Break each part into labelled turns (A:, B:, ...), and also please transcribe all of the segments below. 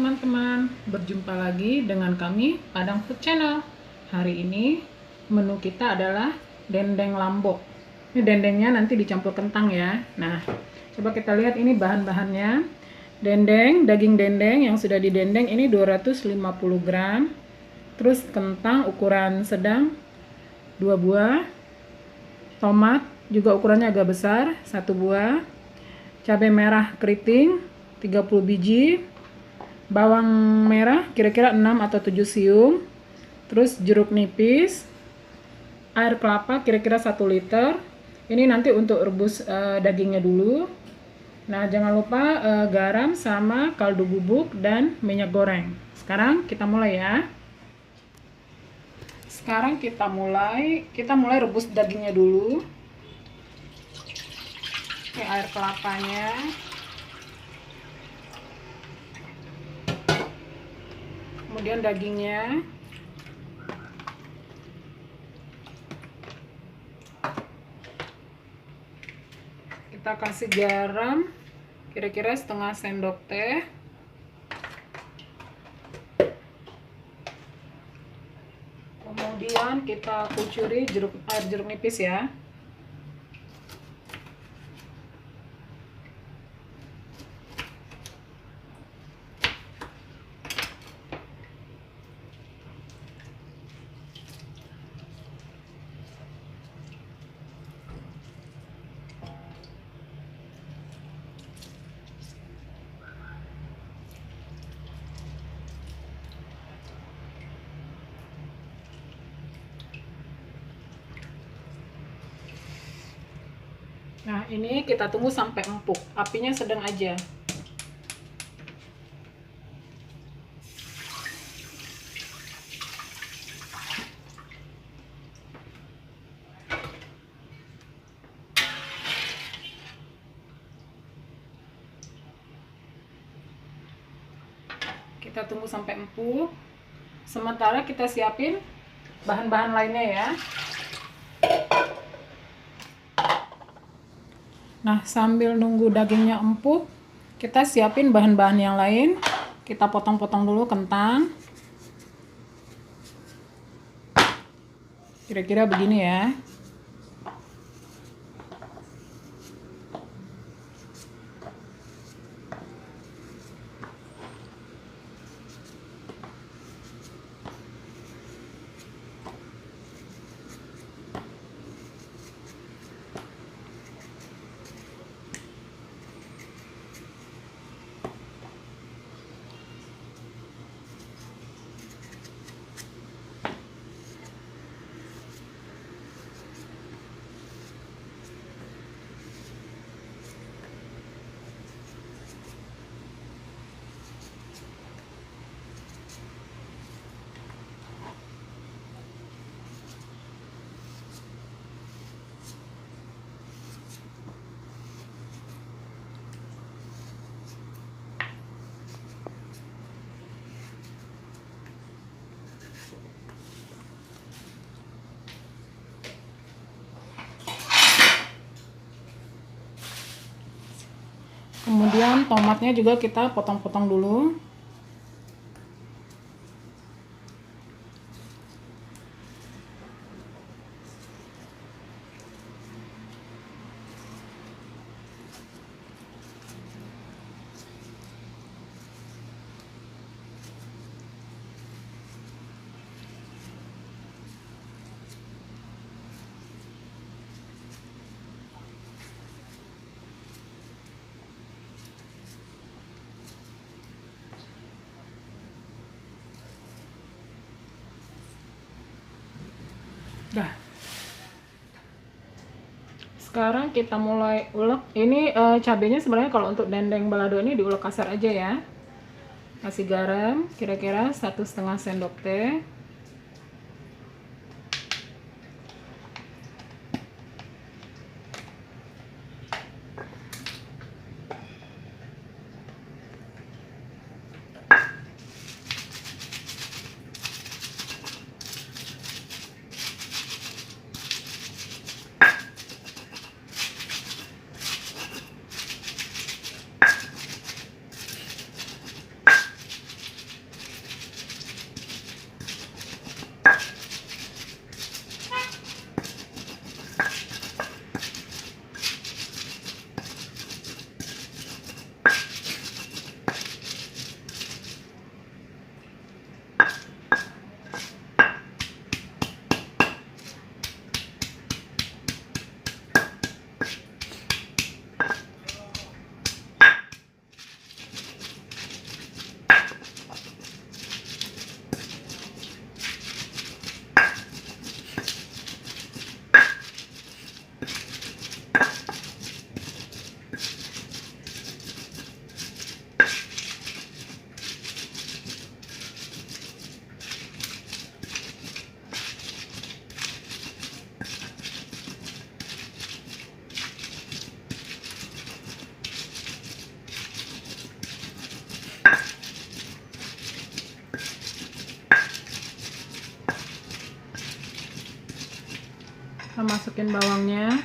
A: teman-teman, berjumpa lagi dengan kami Padang Food Channel. Hari ini menu kita adalah dendeng lambok. Ini dendengnya nanti dicampur kentang ya. Nah, coba kita lihat ini bahan-bahannya. Dendeng, daging dendeng yang sudah didendeng ini 250 gram. Terus kentang ukuran sedang 2 buah. Tomat juga ukurannya agak besar 1 buah. Cabai merah keriting 30 biji, bawang merah kira-kira 6 atau 7 siung, terus jeruk nipis, air kelapa kira-kira 1 liter. Ini nanti untuk rebus dagingnya dulu. Nah, jangan lupa garam sama kaldu bubuk dan minyak goreng. Sekarang kita mulai ya. Sekarang kita mulai rebus dagingnya dulu. Oke, air kelapanya. Kemudian dagingnya. Kita kasih garam kira-kira setengah sendok teh. Kemudian kita kucuri air jeruk nipis ya. Nah, ini kita tunggu sampai empuk. Apinya sedang aja. Kita tunggu sampai empuk. Sementara kita siapin bahan-bahan lainnya ya. Nah, sambil nunggu dagingnya empuk, kita siapin bahan-bahan yang lain. Kita potong-potong dulu kentang. Kira-kira begini ya. Kemudian tomatnya juga kita potong-potong dulu. Dah. Sekarang kita mulai ulek. Ini cabenya sebenarnya kalau untuk dendeng balado ini diulek kasar aja ya. Kasih garam kira-kira 1,5 sendok teh. Kita masukin bawangnya.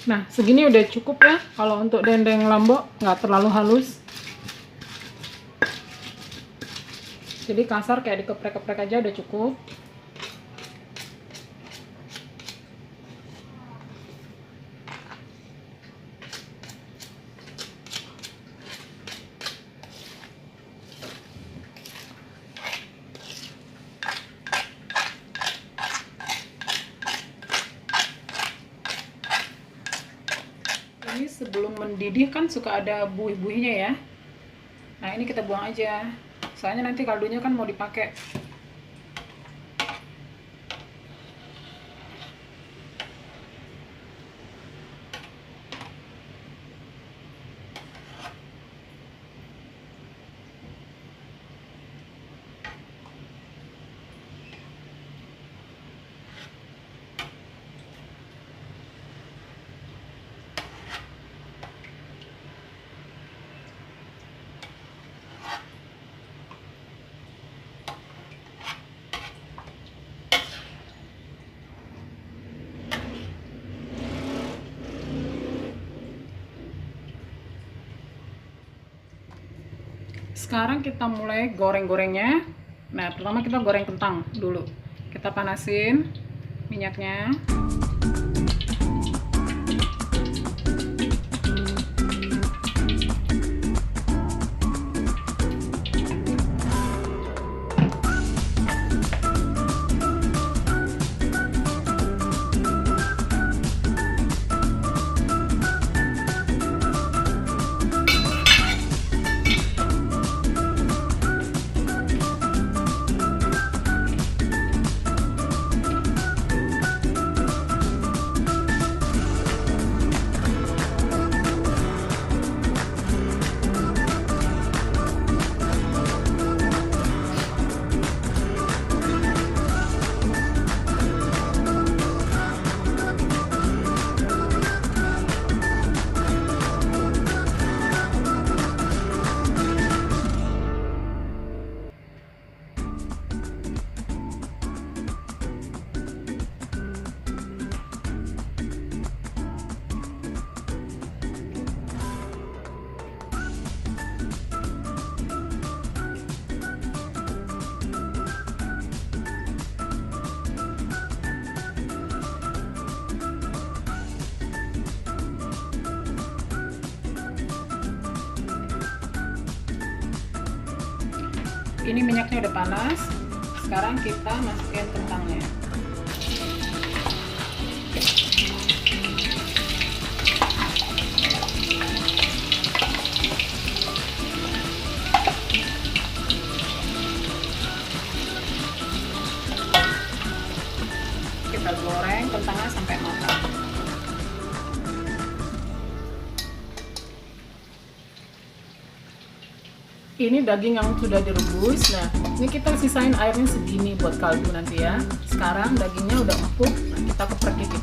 A: Nah, segini udah cukup ya. Kalau untuk dendeng lombok nggak terlalu halus. Jadi kasar kayak dikeprek-keprek aja udah cukup. Ini sebelum mendidih kan suka ada buih-buihnya ya. Nah, ini kita buang aja. Soalnya nanti kaldunya kan mau dipakai. Sekarang kita mulai goreng-gorengnya. Nah, pertama kita goreng kentang dulu. Kita panasin minyaknya. Ini minyaknya udah panas. Sekarang kita masukin kentangnya. Kita goreng kentangnya sampai matang. Ini daging yang sudah direbus. Nah, ini kita sisain airnya segini buat kaldu nanti ya. Sekarang dagingnya udah empuk, kita keprek dikit.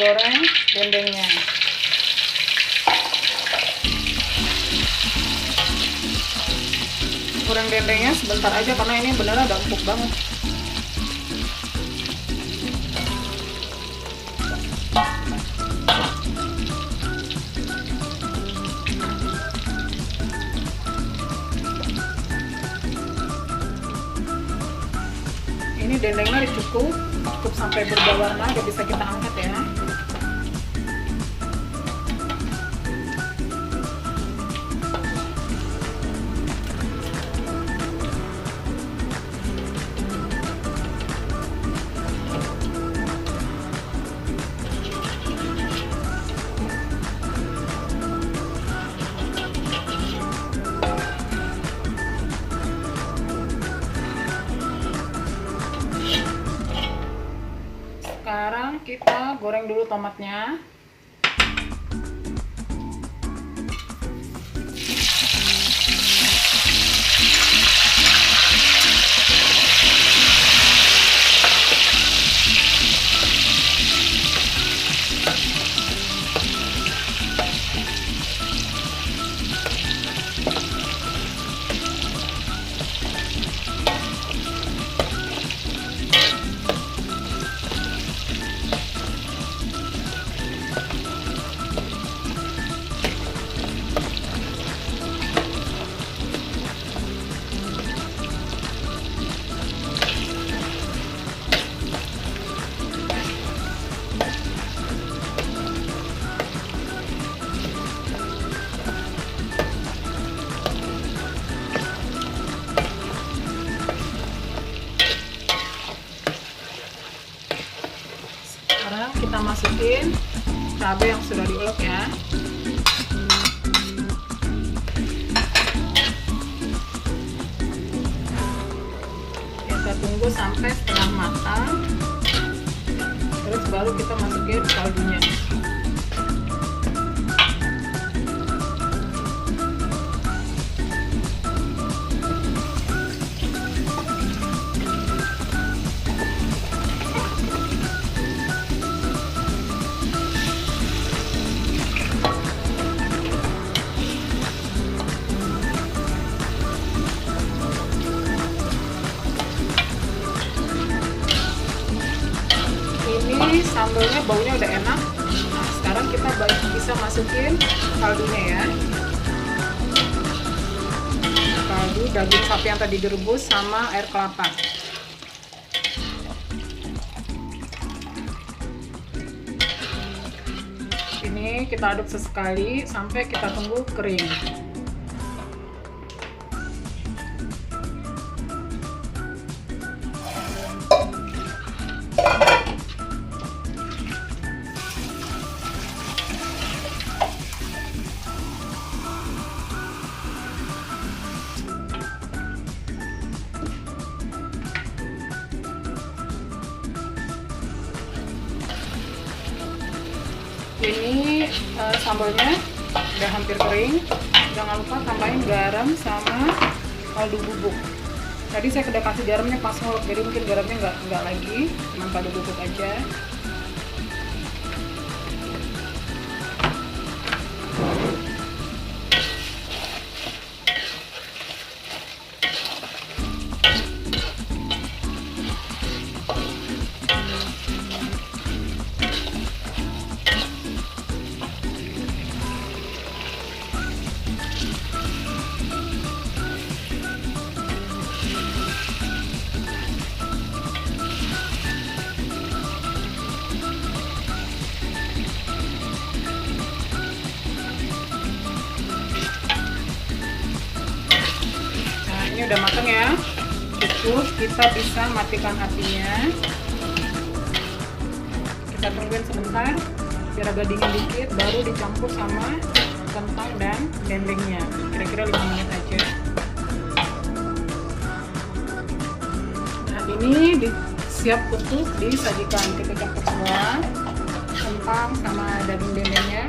A: goreng dendengnya. Goreng dendengnya sebentar aja karena ini beneran udah empuk banget. Ini dendengnya cukup sampai berubah warna, udah bisa kita angkat ya. Sekarang kita goreng dulu tomatnya. Sekarang kita masukin cabai yang sudah diulek ya. Kita tunggu sampai setengah matang. Terus baru kita masukin kaldunya. Ini sambalnya baunya udah enak. Nah, sekarang kita bisa masukin kaldunya ya. Kaldu daging sapi yang tadi direbus sama air kelapa. Ini kita aduk sesekali sampai kita tunggu kering. Ini sambalnya udah hampir kering. Jangan lupa tambahin garam sama kaldu bubuk. Tadi saya udah kasih garamnya pas ngulek, jadi mungkin garamnya nggak lagi, cuma kaldu bubuk aja. Ini udah matang ya, cukup kita bisa matikan apinya. Kita tungguin sebentar biar agak dingin dikit, baru dicampur sama kentang dan dendengnya, kira-kira 5 menit aja. Nah, ini siap untuk disajikan. Kita campur semua kentang sama daging dendengnya.